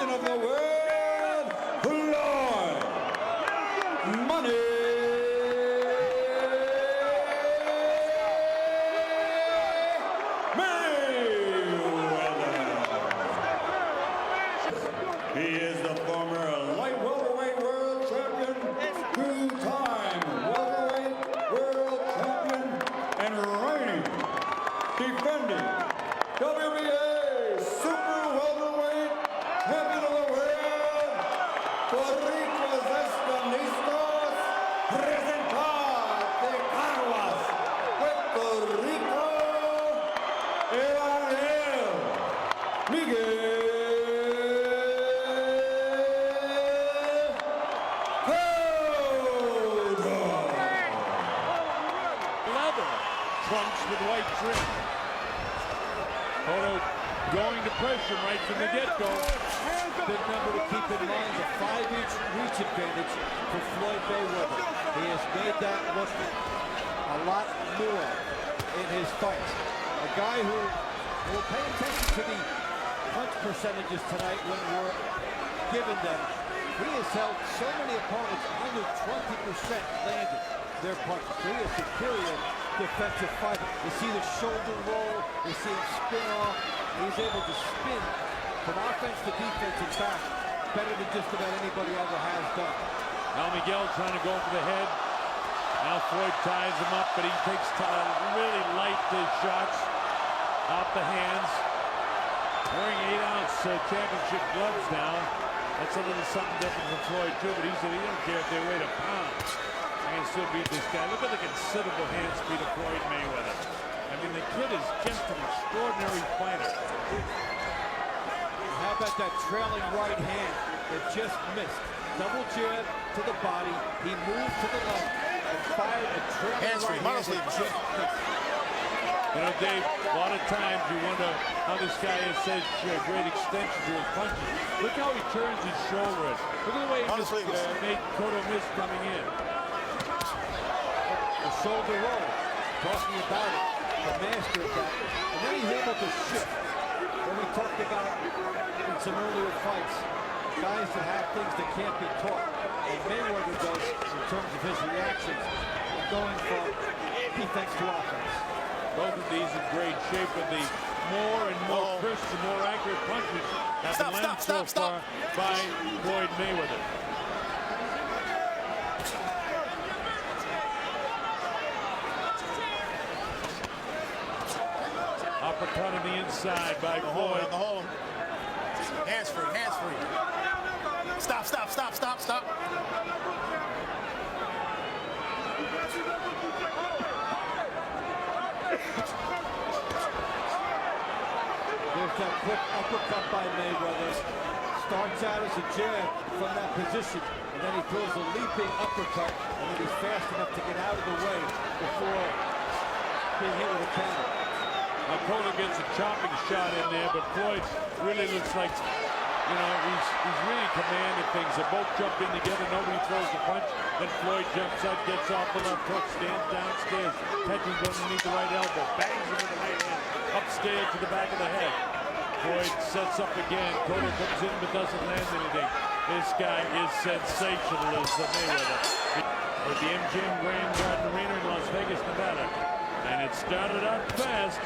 champion of the world, Floyd Money Mayweather. He is the former light welterweight world champion, two-time welterweight world champion, and reigning, defending WBA super welterweight champion of the world, Puerto Rico's Estanistas, presentar de Caguas, Puerto Rico, Emanuel Miguel Cotto. Leather trunks with white trim. Cotto going to pressure right from the get-go. Big number to keep in mind, a 5-inch reach advantage for Floyd Mayweather. He has made that look a lot more in his fights. A guy who will pay attention to the punch percentages tonight when we're given them. He has held so many opponents under 20% landed their punches. He is superior defensive fighter. You see the shoulder roll, you see him spin off. He's able to spin from offense to defense and back better than just about anybody ever has done. Now Miguel trying to go for the head. Now Floyd ties him up, but he takes really light shots off the hands. Wearing 8-ounce championship gloves now. That's a little something different from Floyd too, but he said he don't care if they weigh a pound. I can still beat this guy. Look at the considerable hand speed of Floyd Mayweather. I mean, the kid is just an extraordinary fighter. How about that trailing right hand that just missed? Double jab to the body. He moved to the left and fired a trailing right hand that just missed. You know, Dave, a lot of times you wonder how this guy has such great extension to his punches. Look how he turns his shoulder. Look at the way he made Cotto miss coming in. The shoulder roll, talking about it, the master of that. And then he's able to shift. When we talked about in some earlier fights, guys that have things that can't be taught. And Mayweather does in terms of his reactions, going from defense to offense. Both of these in great shape, but the more and more crisp and more accurate punches have been landed so far by Floyd Mayweather. Uppercut on the inside by Floyd. Hands free, hands free. Stop, stop, stop, stop, stop. There's that quick uppercut by Mayweather. Starts out as a jab from that position, and then he throws a leaping uppercut, and then he's fast enough to get out of the way before being hit with a counter. Now Cotto gets a chopping shot in there, but Floyd really looks like, you know, he's really commanding things. They both jump in together, nobody throws the punch, then Floyd jumps up, gets off the left hook, stands downstairs, catches underneath the right elbow, bangs him with the right hand, upstairs to the back of the head. Floyd sets up again, Cotto comes in but doesn't land anything. This guy is sensational, as Mayweather. At the MGM Grand Garden Arena in Las Vegas, Nevada. And it started out fast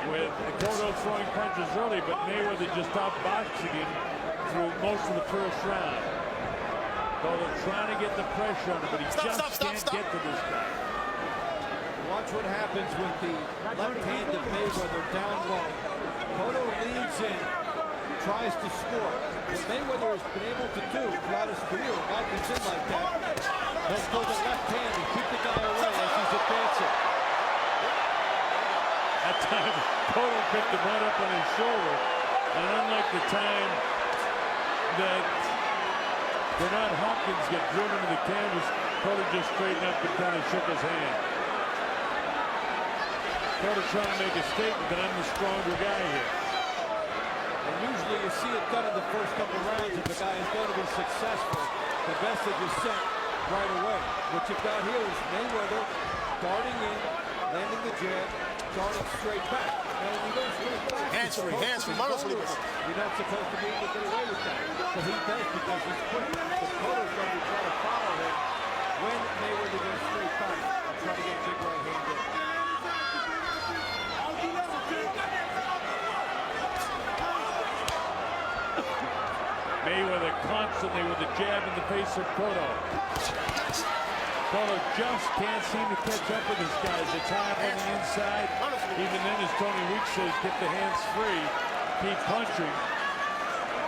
with Cotto throwing punches early, but Mayweather just outboxing him through most of the first round. Cotto trying to get the pressure on him, but he can't get to this guy. Watch what happens with the left hand of Mayweather down low. Cotto leans in, tries to score. What Mayweather has been able to do throughout his career, if I comes in like that, he'll throw the left hand and keep the guy away as he's advancing. That time, Cotto picked him right up on his shoulder. And unlike the time that Bernard Hopkins got driven to the canvas, Cotto just straightened up and kind of shook his hand. Cotto trying to make a statement that I'm the stronger guy here. And usually you see it done in the first couple rounds if the guy is going to be successful. The message is sent right away. What you've got here is Mayweather darting in, landing the jab, darting straight back. Hands free, manos libres. You're not supposed to be able to get away with that. But he does because he's quick. The Cotto's going to try to follow him when Mayweather goes straight back. Try to get a big right hand in. Mayweather constantly with a jab in the face of Cotto. Cotto just can't seem to catch up with his guys. It's high up on the inside. Even then, as Tony Weeks says, get the hands free, keep punching.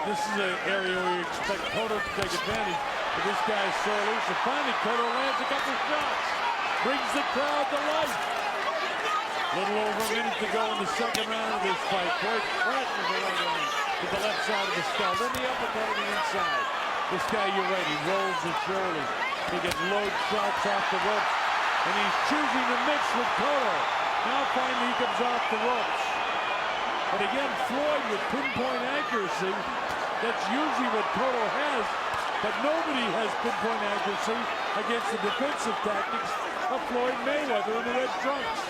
This is an area where you expect Cotto to take advantage, but this guy is so loose. And finally, Cotto lands a couple shots, brings the crowd to life. A little over a minute to go in the second round of this fight. Floyd flattens the right hand to the left side of the skull, then the uppercut on the inside. This guy, you're right, he rolls his shoulders. He gets load shots off the ropes, and he's choosing to mix with Cotto. Now finally he comes off the ropes. But again, Floyd with pinpoint accuracy. That's usually what Cotto has, but nobody has pinpoint accuracy against the defensive tactics of Floyd Mayweather in the red trunks.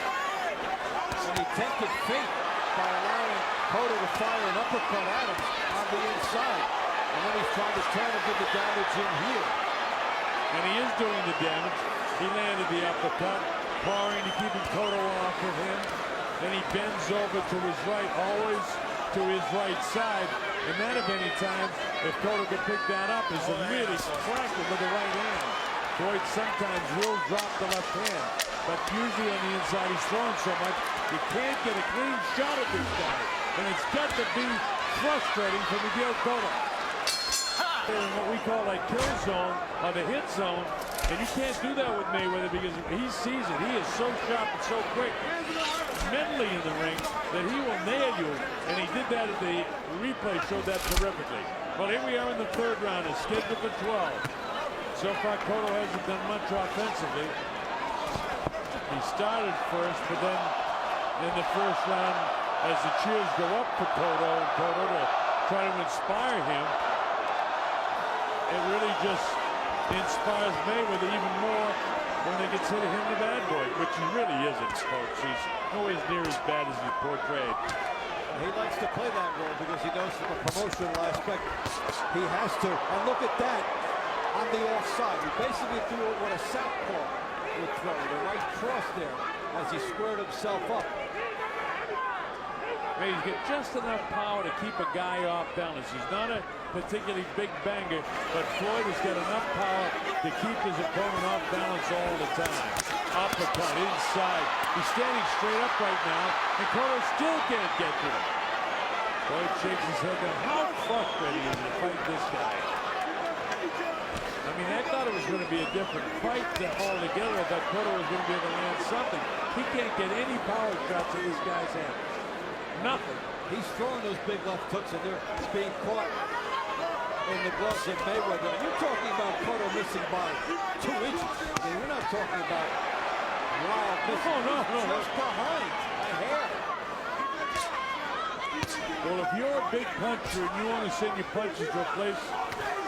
And he tempted fate by allowing Cotto to fire an uppercut at him on the inside. And then he's trying to turn and do the damage in here. And he is doing the damage. He landed the uppercut, trying to keep Cotto off of him. Then he bends over to his right, always to his right side. And that, if any time, if Cotto can pick that up, is a really cracker with the right hand. Floyd sometimes will drop the left hand, but usually on the inside he's throwing so much, you can't get a clean shot at this guy. And it's got to be frustrating for Miguel Cotto. In what we call like kill zone or the hit zone, and you can't do that with Mayweather because he sees it. He is so sharp and so quick mentally in the ring that he will nail you, and he did that at the replay, showed that terrifically. Well, here we are in the third round, it's scheduled for 12. So far Cotto hasn't done much offensively. He started first, but then in the first round, as the cheers go up for Cotto to try to inspire him, it really just inspires Mayweather even more when they consider him the bad boy, which he really isn't, folks. He's nowhere near as bad as he's portrayed. He likes to play that role because he knows from a promotional aspect he has to. And look at that on the offside. He basically threw it what a southpaw would throw. The right cross there as he squared himself up. He's got just enough power to keep a guy off balance. He's not a particularly big banger, but Floyd has got enough power to keep his opponent off balance all the time. Uppercut inside. He's standing straight up right now, and Cotto still can't get to him. Floyd shakes his head down. How frustrating is it to fight this guy? I mean, I thought it was going to be a different fight altogether. I thought Cotto was going to be able to land something. He can't get any power shots in this guy's hand. Nothing. He's throwing those big left hooks, and they're being caught in the gloves of Mayweather. And you're talking about Cotto missing by 2 inches. I mean, we're not talking about wild missing. Oh, no. Just behind a hair. Well, if you're a big puncher and you want to send your punches to a place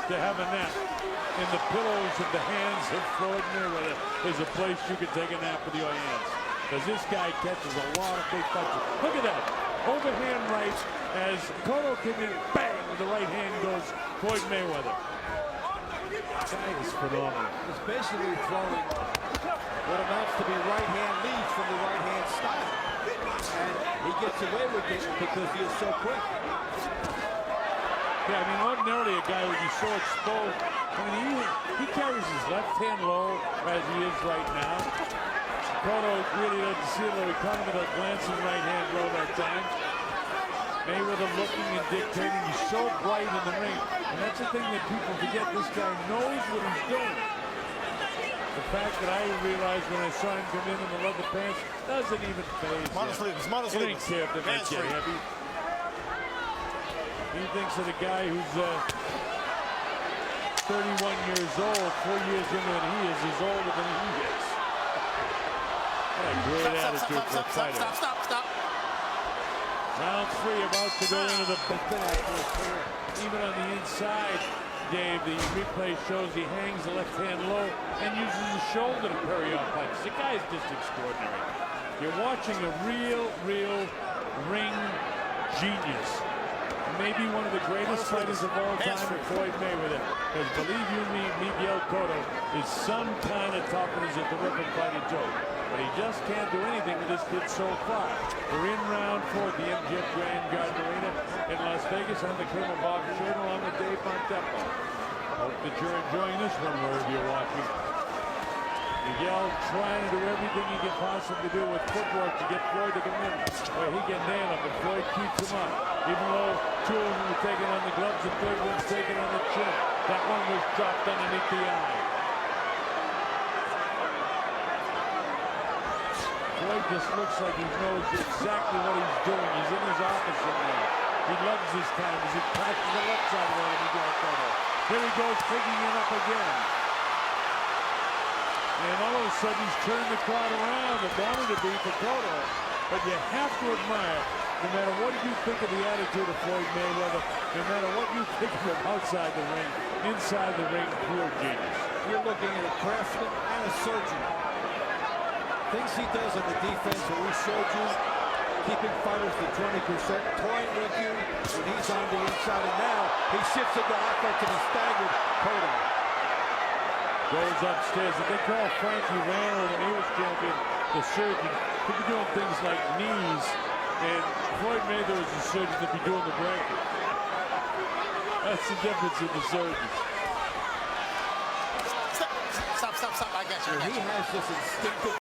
to have a nap, in the pillows of the hands of Floyd Mayweather is a place you can take a nap with your hands. Because this guy catches a lot of big punches. Look at that. Overhand right as Cotto came in, bang, with the right hand goes Floyd Mayweather. That is phenomenal. He's basically throwing what amounts to be right hand leads from the right hand style. And he gets away with it because he is so quick. Yeah, I mean, ordinarily a guy would be so exposed. I mean, he carries his left hand low as he is right now. Cotto really doesn't see a little coming with a glancing right hand low that time. Mayweather looking and dictating. He's so bright in the ring. And that's the thing that people forget. This guy knows what he's doing. The fact that I realized when I saw him come in the leather pants doesn't even faze him. Manos He didn't care if the match get heavy. He thinks that a guy who's 31 years old, 4 years younger than he is older than he is. What a great attitude for a fighter. Stop. Round 3 about to go into the even on the inside. Dave, the replay shows he hangs the left hand low and uses his shoulder to parry off punches. The guy is just extraordinary. You're watching a real ring genius. Maybe one of the greatest fighters of all time, Floyd Mayweather. Because believe you me, Miguel Cotto is some kind of tough and he's a terrific fighting joke. But he just can't do anything with this kid so far. We're in round 4 at the MGM Grand Garden Arena in Las Vegas. I'm the Colonel Bob Short along with Dave Monteppo. Hope that you're enjoying this one wherever you're watching. Miguel trying to do everything he can possibly do with footwork to get Floyd to come in where he can nail him, but Floyd keeps him up. Even though 2 of them were taken on the gloves, the third one's taken on the chin. That one was dropped underneath the eye. Floyd just looks like he knows exactly what he's doing. He's in his office in there. He loves his time as he passes the left side of the Miguel Cotto. Here he goes, picking it up again. And all of a sudden, he's turned the crowd around and wanted to be for Cotto. But you have to admire, no matter what you think of the attitude of Floyd Mayweather, no matter what you think of him outside the ring, inside the ring, pure genius. You're looking at a craftsman and a surgeon. Things he does on the defense that we showed you, keeping fighters to 20%, toying with you when he's on the inside. And now he shifts into offense and he's staggered Cotto. Goes upstairs. If they call Frankie Randall when he was champion, the surgeon, he'd be doing things like knees, and Floyd Mayweather is the surgeon to be doing the breaking. That's the difference in the surgeons. Stop. I got you. He has this instinctive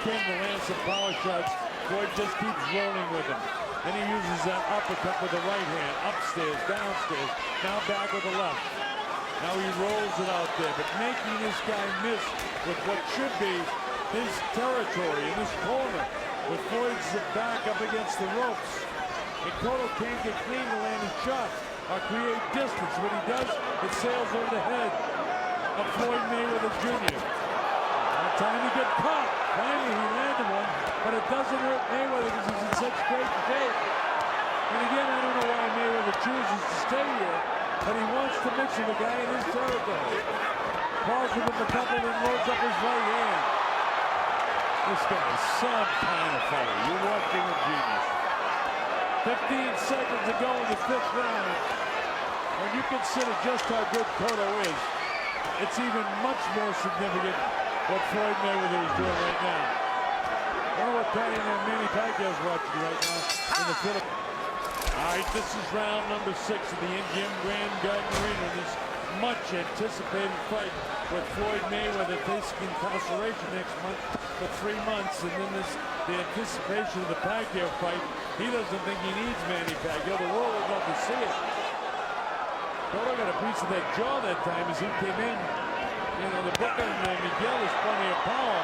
Came to land some power shots. Floyd just keeps rolling with him. Then he uses that uppercut with the right hand, upstairs, downstairs, now back with the left. Now he rolls it out there, but making this guy miss with what should be his territory in this corner, with Floyd's back up against the ropes. And Cotto can't get clean to land his shots or create distance. What he does, it sails over the head of Floyd Mayweather Jr. Time to get caught. Finally, he landed one, but it doesn't hurt Mayweather because he's in such great shape. And again, I don't know why Mayweather chooses to stay here, but he wants to mix with a guy in his territory. Pauls with a couple and loads up his right hand. This guy is some kind of fighter. You're watching a genius. 15 seconds to go in the 5th round. When you consider just how good Cotto is, it's even much more significant what Floyd Mayweather is doing right now. I don't know what Manny Pacquiao's watching right now in the Philippines. All right, this is round number 6 of the MGM Grand Garden Arena. This much anticipated fight with Floyd Mayweather facing incarceration next month for 3 months, and then the anticipation of the Pacquiao fight. He doesn't think he needs Manny Pacquiao. The world would love to see it. Cotto got a piece of that jaw that time as he came in. You know, the booker and Miguel has plenty of power.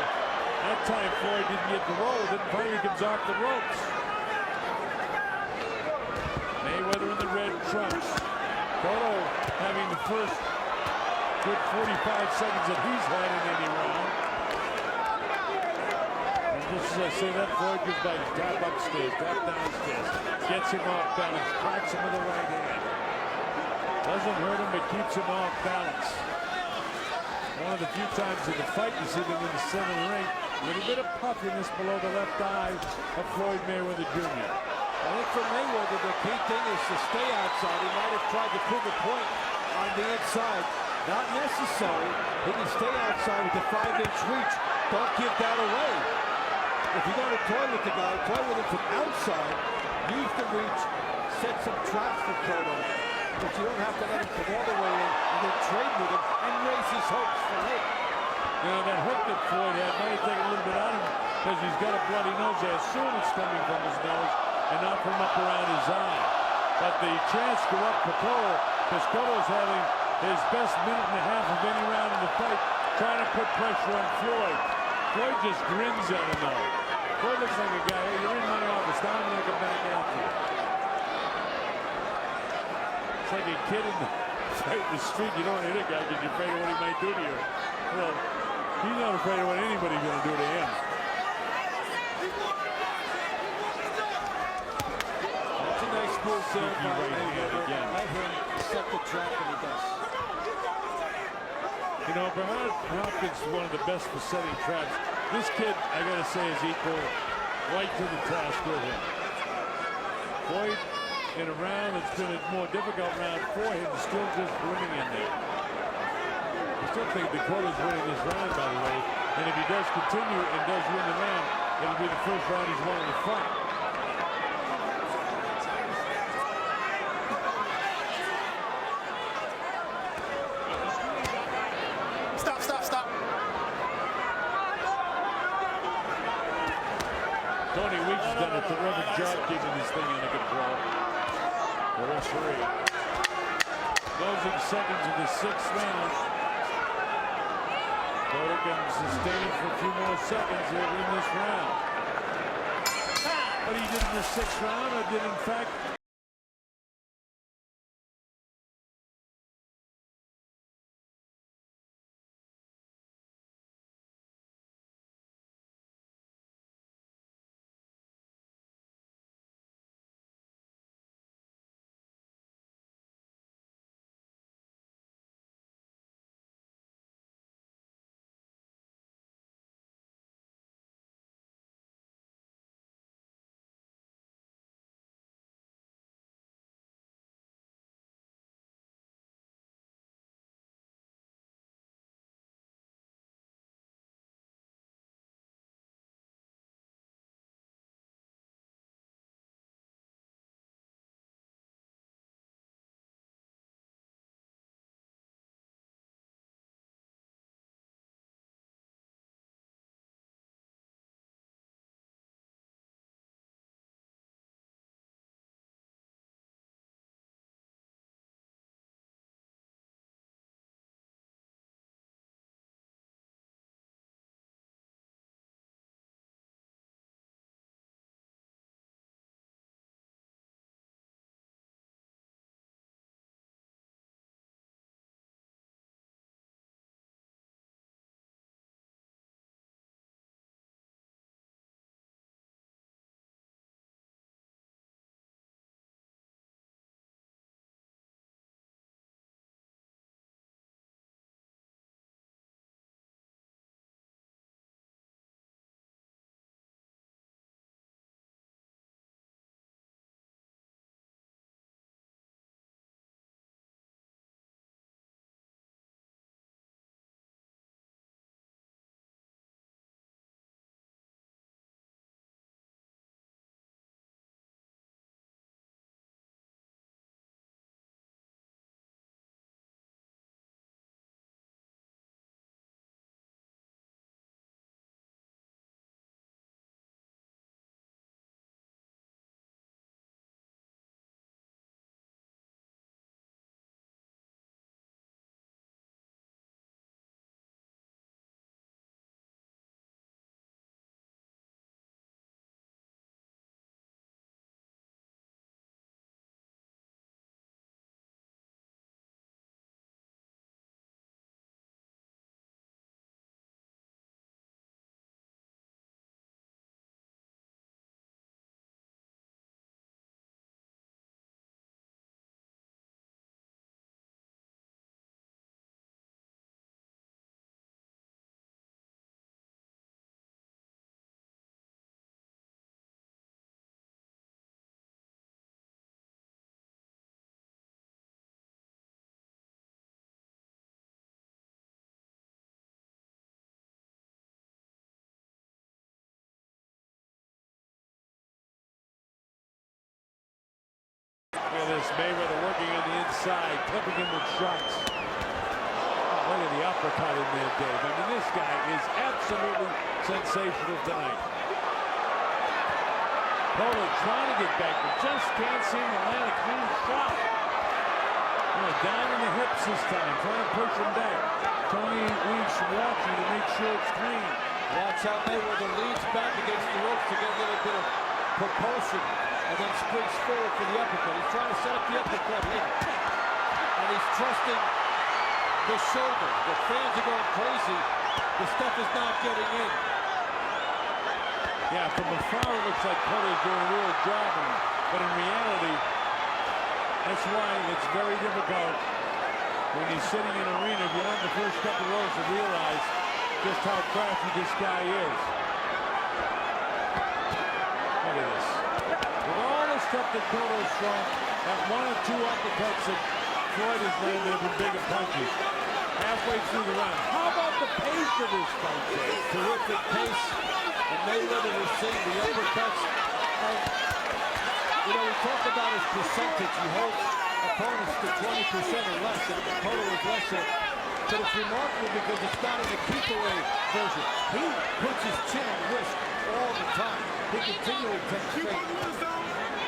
That time Floyd didn't get the roll. Then finally comes off the ropes. Mayweather in the red trunks. Cotto having the first good 45 seconds that he's had in any round. And just as I say that, Floyd goes by the tap upstairs, tap downstairs. Gets him off balance, cracks him with the right hand. Doesn't hurt him, but keeps him off balance. One of the few times in the fight you see them in the center of the ring. A little bit of puffiness below the left eye of Floyd Mayweather Jr. I think for Mayweather, the key thing is to stay outside. He might have tried to prove a point on the inside. Not necessary. He can stay outside with the 5-inch reach. Don't give that away. If you're going to toy with the guy, toy with him from outside. Use the reach. Set some traps for Cotto. But you don't have to let him come all the way in and then trade with him and raise his hopes for late. You know, that hook that Floyd had might have taken a little bit out of him because he's got a bloody nose. I assume it's coming from his nose and not from up around his eye. But the chance go up for Cotto because Cotto's having his best minute and a half of any round in the fight, trying to put pressure on Floyd. Floyd just grins at him though. Floyd looks like a guy, hey, you're in my office, now I'm going to come back after you. It's like a kid in the street. You don't hit a guy because you're afraid of what he might do to you. Well, he's not afraid of what anybody's going to do to him. That's a nice move there by Mayweather. Again. Let him set the trap, and he does. You know, Bernard Hopkins is one of the best for setting traps. This kid, I got to say, is equal right to the task with him. Floyd, in a round that's been a more difficult round for him, still just winning in there. I still think Dakota's winning this round, by the way. And if he does continue and does win the round, it'll be the first round he's won in the fight. Stop. Tony Weeks has done a terrific job keeping this thing under control. The referee. Closing seconds of the 6th round. Cotto can sustain for a few more seconds here in this round. What he did in the 6th round, or did in fact Notice Mayweather working on the inside, clipping him with shots. Oh, look at the uppercut in there, Dave. I mean, this guy is absolutely sensational tonight. Cotto trying to get back, but just can't seem to land a clean shot. Down in the hips this time, trying to push him back. Tony Weeks watching to make sure it's clean. Watch out Mayweather leads back against the ropes to get a little bit of propulsion and then springs forward for the uppercut. He's trying to set up the uppercut here. And he's trusting the shoulder. The fans are going crazy. The stuff is not getting in. Yeah, from afar it looks like Cotto's doing a real job on him. But in reality, that's why it's very difficult when he's sitting in an arena, if you're on the first couple rows, to realize just how crafty this guy is. Look at this. With all the stuff that Cotto's thrown, that one or two uppercuts that Floyd has landed have been bigger punches. Halfway through the round. How about the pace of this fight, Dave? Terrific pace. And Mayweather is seeing the uppercuts. And, you know, we talk about his percentage. He holds opponents to 20% or less, and Cotto is less than. But it's remarkable because it's not in the keep-away version. He puts his chin on wrist all the time. He continually takes fake.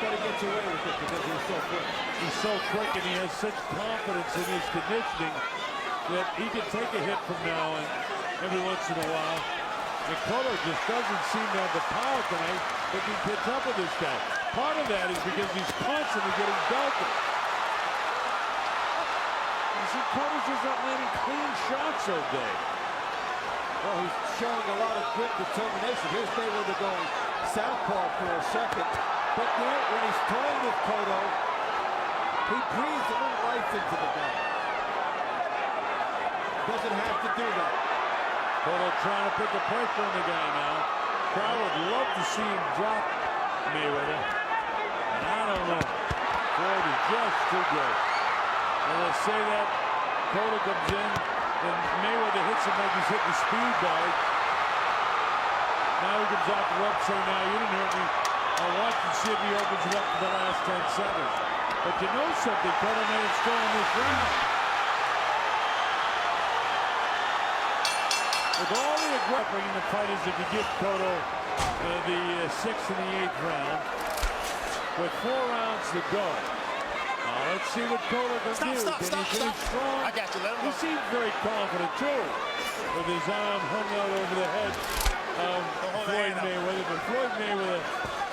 But he gets away with it because he's so quick. He's so quick and he has such confidence in his conditioning that he can take a hit from now and every once in a while. And Cotto just doesn't seem to have the power tonight that can catch up with this guy. Part of that is because he's constantly getting belted. You see, Cotto's just not landing clean shots all day. Well, he's showing a lot of good determination. Here's Mayweather going southpaw for a second. But there, when he's toying with Cotto, he breathes a little life into the guy. Doesn't have to do that. Cotto trying to put the pressure on the guy now. Crowd would love to see him drop Mayweather. And I don't know. Floyd is just too good. And let's say that Cotto comes in, and Mayweather hits him like he's hitting the speed bag. Now he comes off the rope saying, "Now you didn't hurt me. I'll watch and see if he opens it up for the last 10 seconds." But you know something, Cotto may have stolen this round. With all the aggression in the fight is if you give Cotto the 6th and the 8th round, with 4 rounds to go. Let's see what Cotto can do. Can he finish strong? I got you. Let him go. He seems very confident too, with his arm hung out over the head of Floyd Mayweather. But Floyd Mayweather,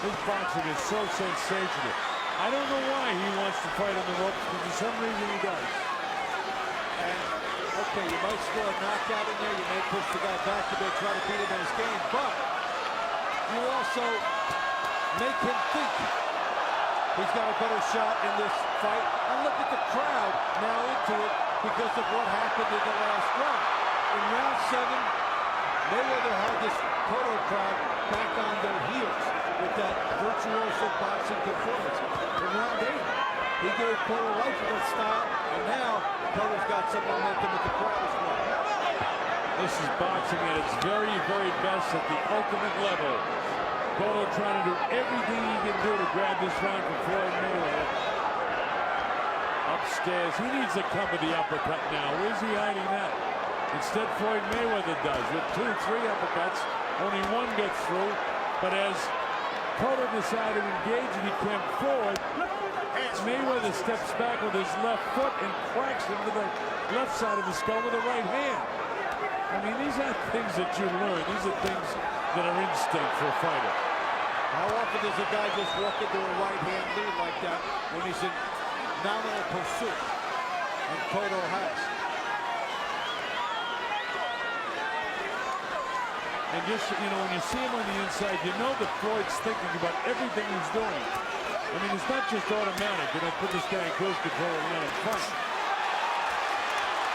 his boxing is so sensational. I don't know why he wants to fight on the ropes, but for some reason he does. Okay, you might score a knockout in there. You may push the guy back. You may try to beat him in his game. But you also make him think he's got a better shot in this fight. And look at the crowd now into it because of what happened in the last round. In round 7, Mayweather had this Cotto crowd back on their heels with that virtuoso boxing performance. In round 8, he gave Cotto life in that style, and now Cotto's got some momentum with the crowd as well. This is boxing at its very, very best at the ultimate level. Cotto trying to do everything he can do to grab this round from Floyd Mayweather. Upstairs, he needs to come with the uppercut now. Where's he hiding that? Instead, Floyd Mayweather does. With 2, 3 uppercuts, only 1 gets through. But as Cotto decided to engage and he came forward, Mayweather steps back with his left foot and cracks him to the left side of the skull with the right hand. I mean, these aren't things that you learn. These are things that are instinct for a fighter. How often does a guy just walk into a right-hand lead like that when he's in nominal pursuit? And Cotto has. And just, you know, when you see him on the inside, you know that Floyd's thinking about everything he's doing. I mean, it's not just automatic. You know, put this guy in close control and let him fight.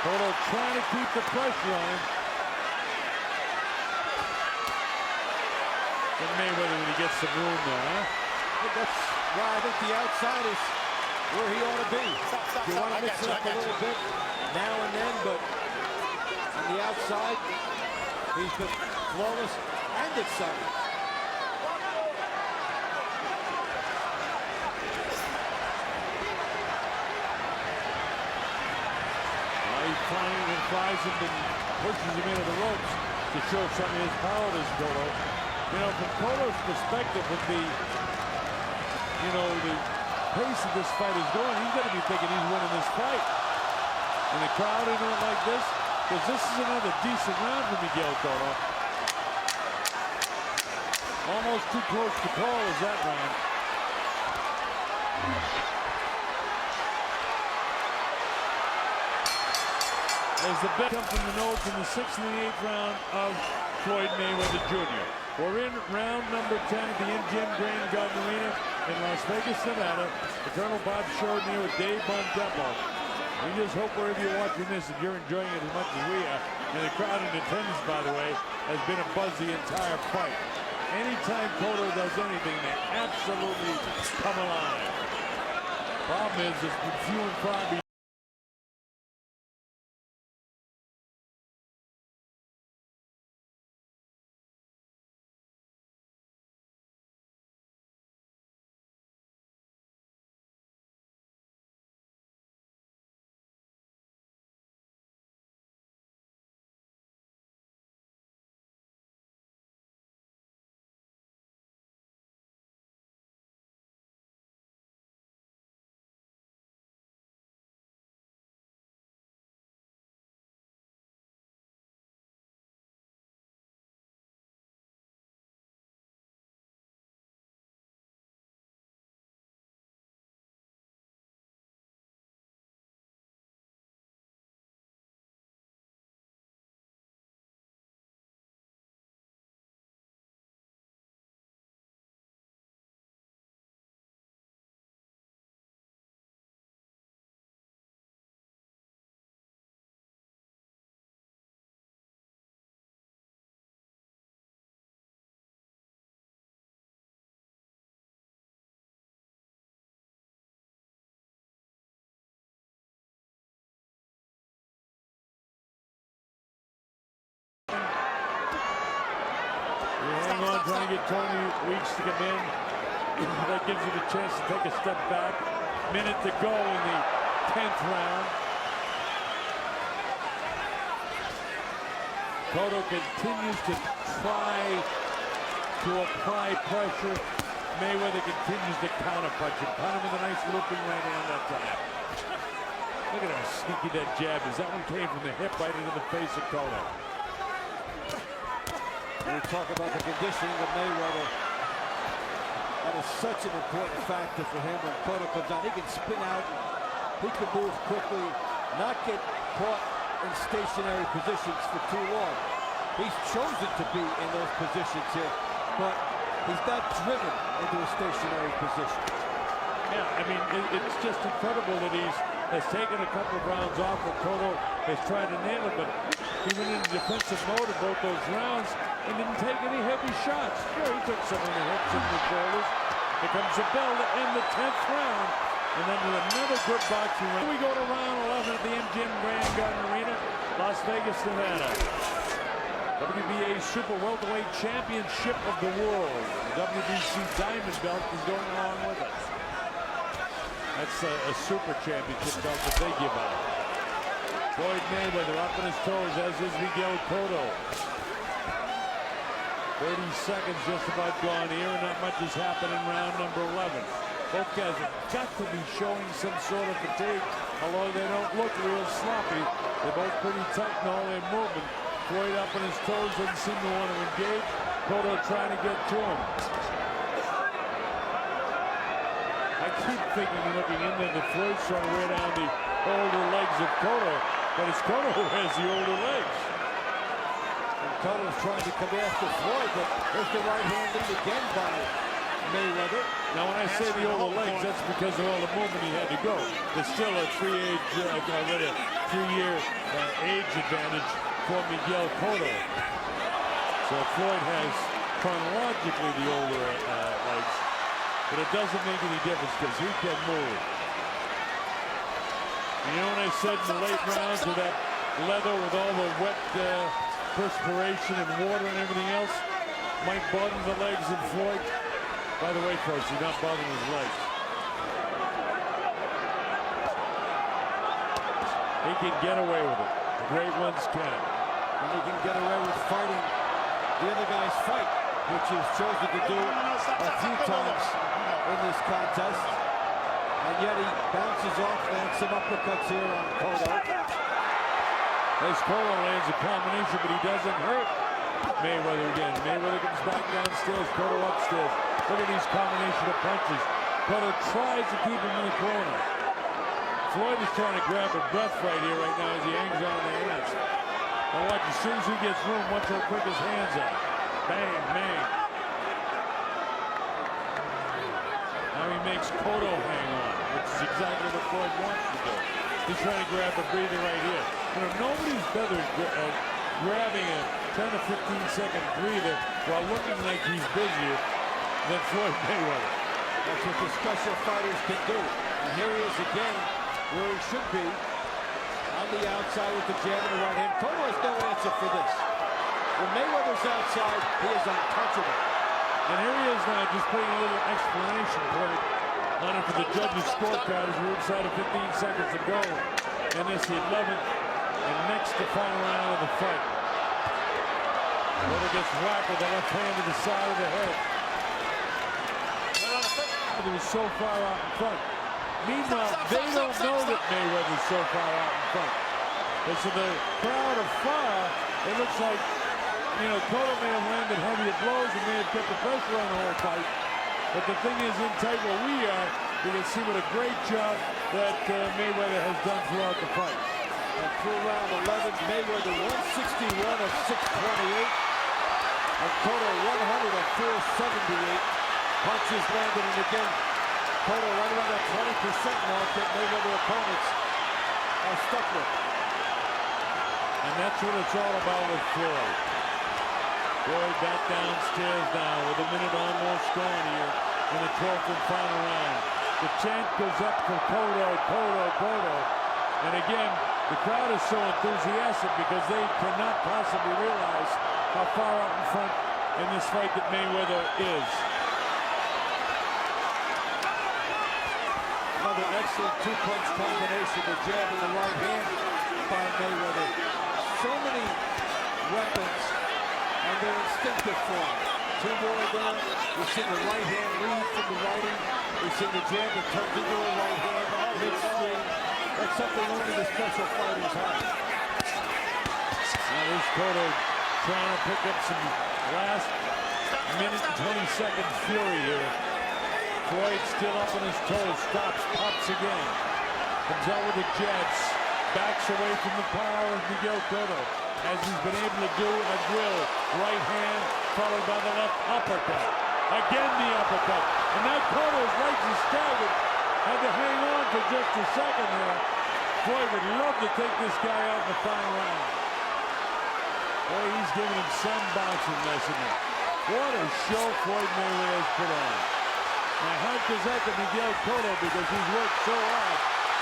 Cotto trying to keep the pressure on him. And Mayweather when he gets some room there, huh? That's why I think the outside is where he ought to be. You want to mix it up a little bit now and then, but on the outside, he's been flawless and exciting. flies him and pushes him into the ropes to show some of his power to Cotto. You know, from Cotto's perspective, with the, you know, the pace of this fight is going, he's going to be thinking he's winning this fight. And the crowd into it like this, because this is another decent round for Miguel Cotto. Almost too close to call is that round. As the bet come from the notes in the 6th and the 8th round of Floyd Mayweather Jr. We're in round number 10 at the MGM Grand Garden Arena in Las Vegas, Nevada. The Colonel Bob showed me with Dave Bontempo. We just hope wherever you're watching this that you're enjoying it as much as we are. And the crowd in attendance, by the way, has been a buzz the entire fight. Anytime Cotto does anything, they absolutely come alive. Problem is, it's been few and far between. Hang on, trying to get Tony Weeks to come in. That gives him a chance to take a step back. Minute to go in the 10th round. Cotto continues to try to apply pressure. Mayweather continues to counterpunch him. Caught him with a nice looping right hand that time. Look at how sneaky that jab is. That one came from the hip right into the face of Cotto. We talk about the conditioning of Mayweather. That is such an important factor for him when Cotto comes out. He can spin out, he can move quickly, not get caught in stationary positions for too long. He's chosen to be in those positions here, but he's not driven into a stationary position. Yeah, I mean, it's just incredible that has taken a couple of rounds off where Cotto has tried to nail it, but he went into defensive mode in both those rounds and didn't take any heavy shots. Sure, he took some in the hips and the shoulders. Here comes the bell to end the 10th round. And then with another good boxing round. We go to round 11 at the MGM Grand Garden Arena, Las Vegas, Nevada. WBA Super Welterweight Championship of the World. The WBC Diamond Belt is going along with it. That's a super championship belt that they give out. Floyd Mayweather up on his toes, as is Miguel Cotto. 30 seconds just about gone here, and not much has happened in round number 11. Both guys have got to be showing some sort of fatigue, although they don't look real sloppy. They're both pretty tight in all their movement. Floyd up on his toes, doesn't seem to want to engage. Cotto trying to get to him. I keep thinking and looking in there that Floyd's trying to wear down the older legs of Cotto, but it's Cotto who has the older legs. Cotto's trying to come after Floyd, but there's the right hand lead again by Mayweather. Now, when I say the older legs, that's because of all the movement he had to go. There's still a three-year age advantage for Miguel Cotto. So Floyd has chronologically the older legs, but it doesn't make any difference because he can move. And you know what I said in the late rounds with that leather with all the wet perspiration and water and everything else might bother the legs of Floyd. By the way, folks, he's not bothering his legs. He can get away with it. The great ones can. And he can get away with fighting the other guy's fight, which he's chosen to do a few times in this contest. And yet he bounces off, lands some uppercuts here on Cotto. As Cotto lands a combination, but he doesn't hurt Mayweather again. Mayweather comes back downstairs, Cotto upstairs. Look at these combination of punches. Cotto tries to keep him in the corner. Floyd is trying to grab a breath right here right now as he hangs on the hands. Now watch, as soon as he gets room, watch how quick his hands are. Bang, bang. Now he makes Cotto hang on, which is exactly what Floyd wants to do. He's trying to grab a breather right here. You know, nobody's better at grabbing a 10 to 15-second breather while looking like he's busier than Floyd Mayweather. That's what the special fighters can do. And here he is again, where he should be, on the outside with the jab in the right hand. Cotto has no answer for this. When Mayweather's outside, he is untouchable. And here he is now, just putting a little explanation point on it for the judges' scorecard as we're inside of 15 seconds to go. And this the 11th and next to final round of the fight. Cotto gets whacked with the left hand to the side of the head. He was so far out in front. Meanwhile, they don't know that Mayweather's so far out in front. And so the crowd afar, it looks like, you know, Cotto may have landed heavier blows and may have kept the pressure on the whole fight. But the thing is, in tight where we are, you can see what a great job that Mayweather has done throughout the fight. And through round 11, Mayweather 161 of 628. And Cotto 100 of 478. Punches landed, and again, Cotto right around that 20% mark that Mayweather opponents are stuck with. And that's what it's all about with Floyd. Floyd back downstairs now with a minute almost gone here in the 12th and final round. The chant goes up for Cotto, Cotto, Cotto. And again, the crowd is so enthusiastic because they cannot possibly realize how far out in front in this fight that Mayweather is. Another excellent two-punch combination, the jab in the right hand by Mayweather. So many weapons, and they're instinctive for him. Two more there. We've seen the right hand lead from the righty. We've seen the jab that turns into a right hand midstream. That's something only the special fighters have. Now there's Cotto trying to pick up some last minute and 20 seconds fury here. Floyd still up on his toes, stops, pops again. Comes out with the jabs, backs away from the power of Miguel Cotto, as he's been able to do at will. Right hand, followed by the left uppercut. Again the uppercut. And now Cotto's legs are staggered. Had to hang on for just a second here. Floyd would love to take this guy out in the final round. Boy, he's giving him some bouncing lesson there. What a show Floyd Mayweather has put on. My heart goes out to Miguel Cotto because he's worked so hard.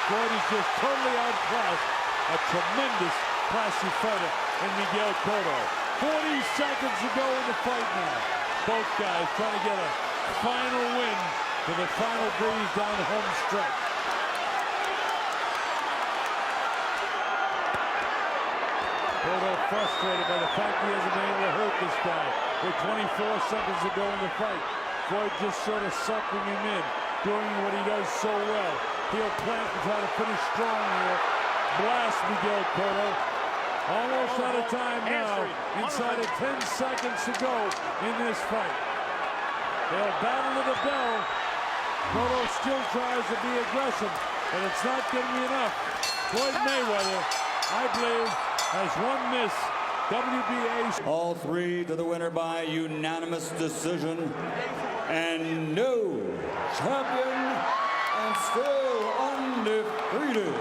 Floyd is just totally outclassed. A tremendous classy fighter in Miguel Cotto. 40 seconds to go in the fight now. Both guys trying to get a final win for the final breeze down the home stretch. Cotto frustrated by the fact he hasn't been able to hurt this guy with 24 seconds to go in the fight. Floyd just sort of sucking him in, doing what he does so well. He'll plant and try to finish strong here. Blast Miguel Cotto. Almost out of time now. Inside of 10 seconds to go in this fight. They'll battle to the bell. Cotto still tries to be aggressive, but it's not going to be enough. Floyd Mayweather, I believe, has won this WBA. All three to the winner by unanimous decision. And no champion and still undefeated.